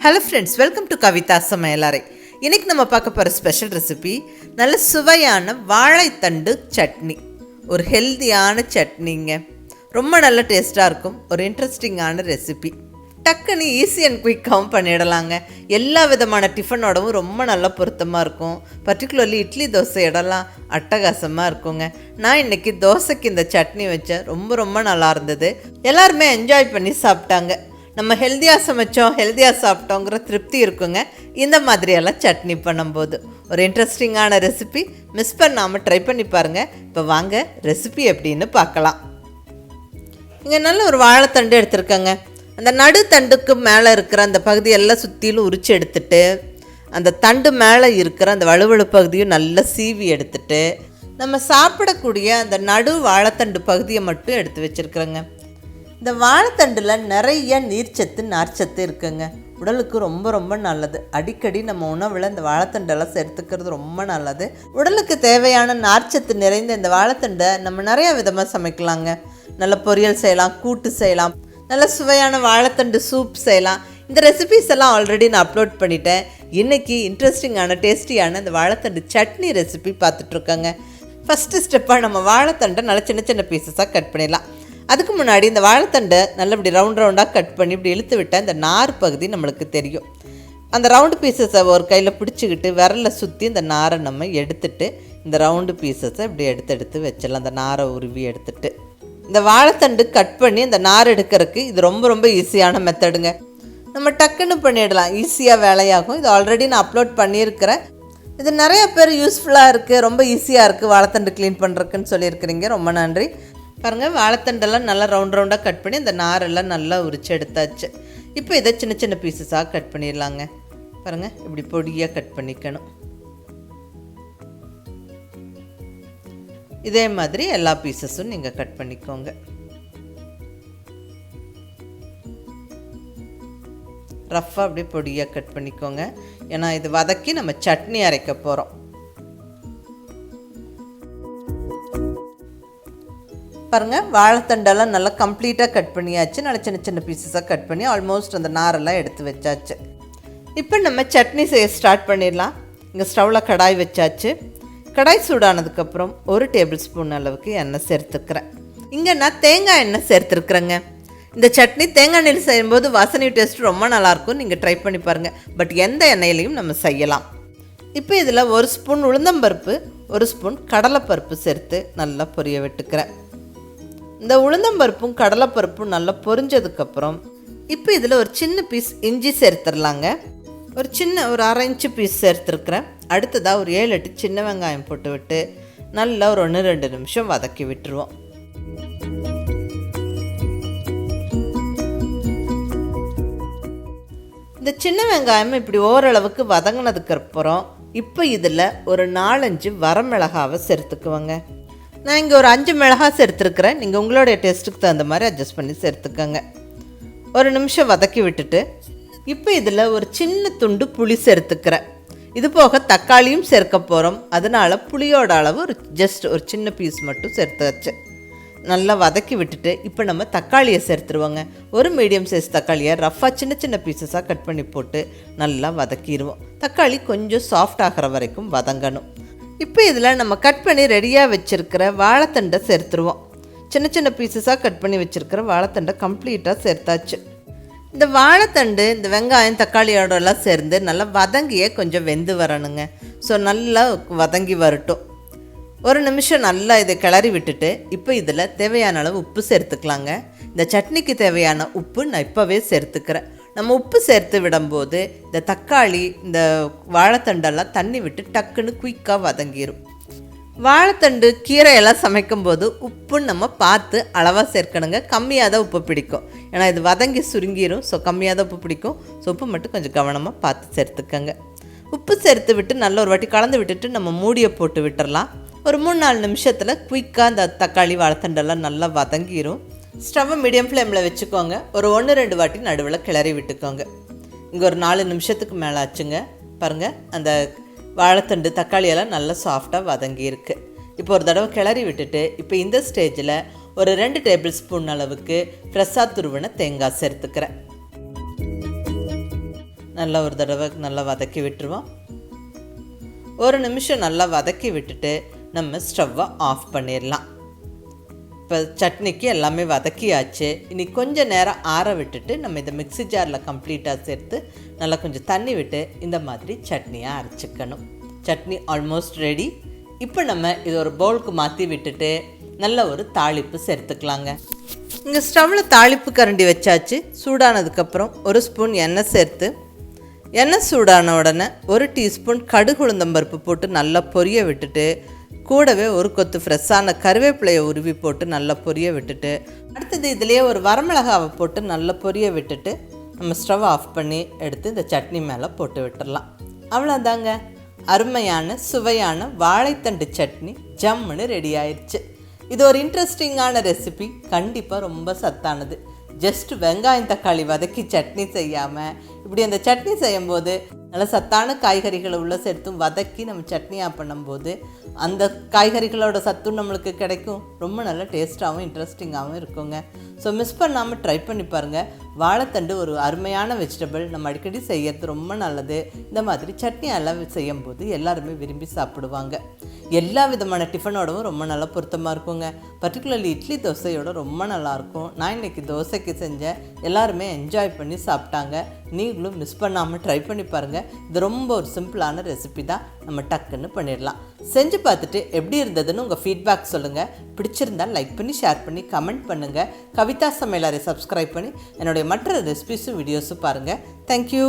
Hello friends, welcome to கவிதாசமயலாரை. இன்றைக்கி நம்ம பார்க்க போகிற ஸ்பெஷல் ரெசிபி நல்ல சுவையான வாழைத்தண்டு சட்னி. ஒரு ஹெல்த்தியான சட்னிங்க, ரொம்ப நல்ல டேஸ்ட்டாக இருக்கும். ஒரு இன்ட்ரெஸ்டிங்கான ரெசிபி, டக்குன்னு ஈஸி அண்ட் குயிக்காகவும் பண்ணிடலாங்க. எல்லா விதமான டிஃபனோடவும் ரொம்ப நல்லா பொருத்தமாக இருக்கும். பர்டிகுலர்லி இட்லி தோசை இடலாம் அட்டகாசமாக இருக்குங்க. நான் இன்றைக்கி தோசைக்கு இந்த சட்னி வச்சேன், ரொம்ப நல்லா இருந்தது. எல்லாருமே என்ஜாய் பண்ணி சாப்பிட்டாங்க. நம்ம ஹெல்த்தியாக சமைச்சோம், ஹெல்த்தியாக சாப்பிட்டோங்கிற திருப்தி இருக்குங்க இந்த மாதிரியெல்லாம் சட்னி பண்ணும்போது. ஒரு இன்ட்ரெஸ்டிங்கான ரெசிபி, மிஸ் பண்ணாமல் ட்ரை பண்ணி பாருங்கள். இப்போ வாங்க ரெசிபி எப்படின்னு பார்க்கலாம். இங்கே நல்ல ஒரு வாழைத்தண்டு எடுத்துருக்கேங்க. அந்த நடுத்தண்டுக்கு மேலே இருக்கிற அந்த பகுதியெல்லாம் சுற்றிலும் உரித்து எடுத்துட்டு, அந்த தண்டு மேலே இருக்கிற அந்த வலுவழு பகுதியும் நல்லா சீவி எடுத்துட்டு, நம்ம சாப்பிடக்கூடிய அந்த நடு வாழைத்தண்டு பகுதியை மட்டும் எடுத்து வச்சுருக்குறேங்க. இந்த வாழைத்தண்டில் நிறைய நீர்ச்சத்து நார்ச்சத்து இருக்குங்க. உடலுக்கு ரொம்ப நல்லது. அடிக்கடி நம்ம உணவில் இந்த வாழைத்தண்டெல்லாம் சேர்த்துக்கிறது ரொம்ப நல்லது. உடலுக்கு தேவையான நார்ச்சத்து நிறைந்த இந்த வாழைத்தண்டை நம்ம நிறையா விதமாக சமைக்கலாங்க. நல்ல பொரியல் செய்யலாம், கூட்டு செய்யலாம், நல்ல சுவையான வாழைத்தண்டு சூப் செய்யலாம். இந்த ரெசிபிஸ் எல்லாம் ஆல்ரெடி நான் அப்லோட் பண்ணிட்டேன். இன்றைக்கி இன்ட்ரெஸ்டிங்கான டேஸ்டியான இந்த வாழைத்தண்டு சட்னி ரெசிபி பார்த்துட்ருக்கோங்க. ஃபஸ்ட்டு ஸ்டெப்பாக நம்ம வாழைத்தண்டை நல்லா சின்ன பீசஸாக கட் பண்ணிடலாம். அதுக்கு முன்னாடி இந்த வாழைத்தண்டை நல்ல இப்படி ரவுண்டாக கட் பண்ணி இப்படி இழுத்து விட்டால் இந்த நார் பகுதி நம்மளுக்கு தெரியும். அந்த ரவுண்டு பீசஸை ஒரு கையில் பிடிச்சிக்கிட்டு விரலை சுற்றி இந்த நாரை நம்ம எடுத்துட்டு, இந்த ரவுண்டு பீசஸை இப்படி எடுத்து வச்சிடலாம். அந்த நாரை உருவி எடுத்துட்டு, இந்த வாழைத்தண்டு கட் பண்ணி அந்த நார் எடுக்கிறதுக்கு இது ரொம்ப ஈஸியான மெத்தடுங்க. நம்ம டக்குன்னு பண்ணிடலாம், ஈஸியாக வேலையாகும். இது ஆல்ரெடி நான் அப்லோட் பண்ணியிருக்கிறேன். இது நிறைய பேர் யூஸ்ஃபுல்லாக இருக்குது, ரொம்ப ஈஸியாக இருக்குது வாழைத்தண்டு க்ளீன் பண்ணுறதுக்குன்னு சொல்லியிருக்கிறீங்க. ரொம்ப நன்றி. பாருங்கள், வாழைத்தண்டெல்லாம் நல்லா ரவுண்டாக கட் பண்ணி அந்த நாரெல்லாம் நல்லா உரிச்சு எடுத்தாச்சு. இப்போ இதை சின்ன பீசஸாக கட் பண்ணிடலாங்க. பாருங்கள், இப்படி பொடியாக கட் பண்ணிக்கணும். இதே மாதிரி எல்லா பீசஸும் நீங்கள் கட் பண்ணிக்கோங்க. ரஃப்பாக அப்படியே பொடியாக கட் பண்ணிக்கோங்க. ஏன்னா இது வதக்கி நம்ம சட்னி அரைக்க போகிறோம். பாருங்கள், வாழைத்தண்டெல்லாம் நல்லா கம்ப்ளீட்டாக கட் பண்ணியாச்சு. நல்லா சின்ன பீசஸாக கட் பண்ணி ஆல்மோஸ்ட் அந்த நாரெல்லாம் எடுத்து வச்சாச்சு. இப்போ நம்ம சட்னி செய்ய ஸ்டார்ட் பண்ணிடலாம். இங்கே ஸ்டவ்வில் கடாய் வச்சாச்சு. கடாய் சூடானதுக்கப்புறம் 1 டேபிள் ஸ்பூன் அளவுக்கு எண்ணெய் சேர்த்துக்கிறேன். இங்கே நான் தேங்காய் எண்ணெய் சேர்த்துருக்குறேங்க. இந்த சட்னி தேங்காய் எண்ணெயில் செய்யும்போது வாசனை டேஸ்ட் ரொம்ப நல்லாயிருக்கும். நீங்கள் ட்ரை பண்ணி பாருங்கள். பட் எந்த எண்ணெயிலையும் நம்ம செய்யலாம். இப்போ இதில் 1 ஸ்பூன் உளுந்தம்பருப்பு, 1 ஸ்பூன் கடலைப்பருப்பு சேர்த்து நல்லா பொரிய விட்டுக்கிறேன். இந்த உளுந்தம்பருப்பும் கடலைப்பருப்பும் நல்லா பொரிஞ்சதுக்கப்புறம் இப்போ இதில் ஒரு சின்ன பீஸ் இஞ்சி சேர்த்துடலாங்க. ஒரு 1/2 இன்ச்சு பீஸ் சேர்த்துருக்குறேன். அடுத்ததாக ஒரு 7-8 சின்ன வெங்காயம் போட்டு விட்டு நல்லா ஒரு 1-2 நிமிஷம் வதக்கி விட்டுருவோம். இந்த சின்ன வெங்காயம் இப்படி ஓரளவுக்கு வதங்கினதுக்கப்புறம் இப்போ இதில் ஒரு 4-5 வரமிளகாவை சேர்த்துக்குவோங்க. நான் இங்கே ஒரு 5 மிளகாய் சேர்த்துருக்குறேன். நீங்கள் உங்களுடைய டேஸ்ட்டுக்கு தகுந்த மாதிரி அட்ஜஸ்ட் பண்ணி சேர்த்துக்கோங்க. ஒரு நிமிஷம் வதக்கி விட்டுட்டு இப்போ இதில் ஒரு சின்ன துண்டு புளி சேர்த்துக்கிறேன். இது போக தக்காளியும் சேர்க்க போகிறோம். அதனால் புளியோட அளவு ஒரு சின்ன பீஸ் மட்டும் சேர்த்தாச்சு. நல்லா வதக்கி விட்டுட்டு இப்போ நம்ம தக்காளியை சேர்த்துருவோங்க. ஒரு மீடியம் சைஸ் தக்காளியை ரஃப்பாக சின்ன பீசஸாக கட் பண்ணி போட்டு நல்லா வதக்கிடுவோம். தக்காளி கொஞ்சம் சாஃப்ட் ஆகிற வரைக்கும் வதங்கணும். இப்போ இதில் நம்ம கட் பண்ணி ரெடியாக வச்சுருக்கிற வாழைத்தண்டை சேர்த்துருவோம். சின்ன பீசஸாக கட் பண்ணி வச்சுருக்கிற வாழைத்தண்டை கம்ப்ளீட்டாக சேர்த்தாச்சு. இந்த வாழைத்தண்டு இந்த வெங்காயம் தக்காளியோடலாம் சேர்ந்து நல்லா வதங்கியே கொஞ்சம் வெந்து வரணுங்க. ஸோ நல்லா வதங்கி வரட்டும். ஒரு நிமிஷம் நல்லா இதை கிளறி விட்டுட்டு இப்போ இதில் தேவையான அளவு உப்பு சேர்த்துக்கலாங்க. இந்த சட்னிக்கு தேவையான உப்பு நான் இப்போவே சேர்த்துக்கிறேன். நம்ம உப்பு சேர்த்து விடும்போது இந்த தக்காளி இந்த வாழைத்தண்டெல்லாம் தண்ணி விட்டு டக்குன்னு குயிக்காக வதங்கிடும். வாழைத்தண்டு கீரையெல்லாம் சமைக்கும்போது உப்பு நம்ம பார்த்து அளவாக சேர்க்கணுங்க. கம்மியாக தான் உப்பு பிடிக்கும், ஏன்னா இது வதங்கி சுருங்கிடும். ஸோ கம்மியாக தான் உப்பு பிடிக்கும். ஸோ உப்பு மட்டும் கொஞ்சம் கவனமாக பார்த்து சேர்த்துக்கங்க. உப்பு சேர்த்து விட்டு நல்ல ஒரு வாட்டி கலந்து விட்டுட்டு நம்ம மூடியை போட்டு விட்டுடலாம். ஒரு 3-4 நிமிஷத்தில் குயிக்காக அந்த தக்காளி வாழைத்தண்டெல்லாம் நல்லா வதங்கிடும். ஸ்டவ்வை மீடியம் ஃப்ளேமில் வச்சுக்கோங்க. ஒரு 1-2 வாட்டி நடுவில் கிளறி விட்டுக்கோங்க. இங்கே ஒரு 4 நிமிஷத்துக்கு மேலே ஆச்சுங்க. பாருங்கள், அந்த வாழைத்தண்டு தக்காளியெல்லாம் நல்லா சாஃப்டாக வதங்கியிருக்கு. இப்போ ஒரு தடவை கிளறி விட்டுட்டு இப்போ இந்த ஸ்டேஜில் ஒரு 2 டேபிள் ஸ்பூன் அளவுக்கு ஃப்ரெஷ்ஷாக துருவின தேங்காய் சேர்த்துக்கிறேன். நல்லா ஒரு தடவை நல்லா வதக்கி விட்டுருவோம். ஒரு நிமிஷம் நல்லா வதக்கி விட்டுட்டு நம்ம ஸ்டவ்வை ஆஃப் பண்ணிடலாம். இப்போ சட்னிக்கு எல்லாமே வதக்கியாச்சு. இனி கொஞ்சம் நேரம் ஆற விட்டுட்டு நம்ம இதை மிக்ஸி ஜாரில் கம்ப்ளீட்டாக சேர்த்து நல்லா கொஞ்சம் தண்ணி விட்டு இந்த மாதிரி சட்னியாக அரைச்சிக்கணும். Chutney almost ready. இப்போ நம்ம இது ஒரு பவுலுக்கு மாற்றி விட்டுட்டு நல்ல ஒரு தாளிப்பு சேர்த்துக்கலாங்க. இங்கே ஸ்டவ்வில் தாளிப்பு கரண்டி வச்சாச்சு. சூடானதுக்கப்புறம் ஒரு ஸ்பூன் எண்ணெய் சேர்த்து, எண்ணெய் சூடான உடனே ஒரு டீஸ்பூன் கடுகு உளுந்தம்பருப்பு போட்டு நல்லா பொரிய விட்டுட்டு, கூடவே ஒரு கொத்து ஃப்ரெஷ்ஷான கருவேப்பிலையை உருவி போட்டு நல்லா பொரிய விட்டுட்டு, அடுத்தது இதிலேயே ஒரு வரமிளகாவை போட்டு நல்லா பொரிய விட்டுட்டு நம்ம ஸ்டவ் ஆஃப் பண்ணி எடுத்து இந்த சட்னி மேலே போட்டு விட்டுடலாம். அவ்வளோதாங்க, அருமையான சுவையான வாழைத்தண்டு சட்னி ஜம்முன்னு ரெடி ஆயிடுச்சு. இது ஒரு இன்ட்ரெஸ்டிங்கான ரெசிபி, கண்டிப்பாக ரொம்ப சத்தானது. ஜஸ்ட் வெங்காயம் தக்காளி வதக்கி சட்னி செய்யாமல் இப்படி அந்த சட்னி செய்யும்போது நல்ல சத்தான காய்கறிகளை உள்ளே சேர்த்தும் வதக்கி நம்ம சட்னியாக பண்ணும்போது அந்த காய்கறிகளோட சத்தும் நம்மளுக்கு கிடைக்கும். ரொம்ப நல்ல டேஸ்ட்டாகவும் இன்ட்ரெஸ்டிங்காகவும் இருக்குங்க. ஸோ மிஸ் பண்ணாமல் ட்ரை பண்ணி பாருங்கள். வாழைத்தண்டு ஒரு அருமையான வெஜிடபிள், நம்ம அடிக்கடி செய்யறது ரொம்ப நல்லது. இந்த மாதிரி சட்னி எல்லாம் செய்யும்போது எல்லாருமே விரும்பி சாப்பிடுவாங்க. எல்லா விதமான டிஃபனோடவும் ரொம்ப நல்லா பொருத்தமாக இருக்குங்க. பர்டிகுலர்லி இட்லி தோசையோட ரொம்ப நல்லாயிருக்கும். நான் இன்றைக்கி தோசைக்கு செஞ்சேன், எல்லாருமே என்ஜாய் பண்ணி சாப்பிட்டாங்க. நீங்களும் மிஸ் பண்ணாமல் ட்ரை பண்ணி பாருங்கள். இது ரொம்ப ஒரு சிம்பிளான ரெசிபி தான், நம்ம டக்குன்னு பண்ணிடலாம். செஞ்சு பார்த்துட்டு எப்படி இருந்ததுன்னு உங்கள் ஃபீட்பேக் சொல்லுங்கள். பிடிச்சிருந்தால் லைக் பண்ணி ஷேர் பண்ணி கமெண்ட் பண்ணுங்கள். கவிதா சமையலறை சப்ஸ்கிரைப் பண்ணி என்னுடைய மற்ற ரெசிபிஸும் வீடியோஸும் பாருங்கள். தேங்க்யூ.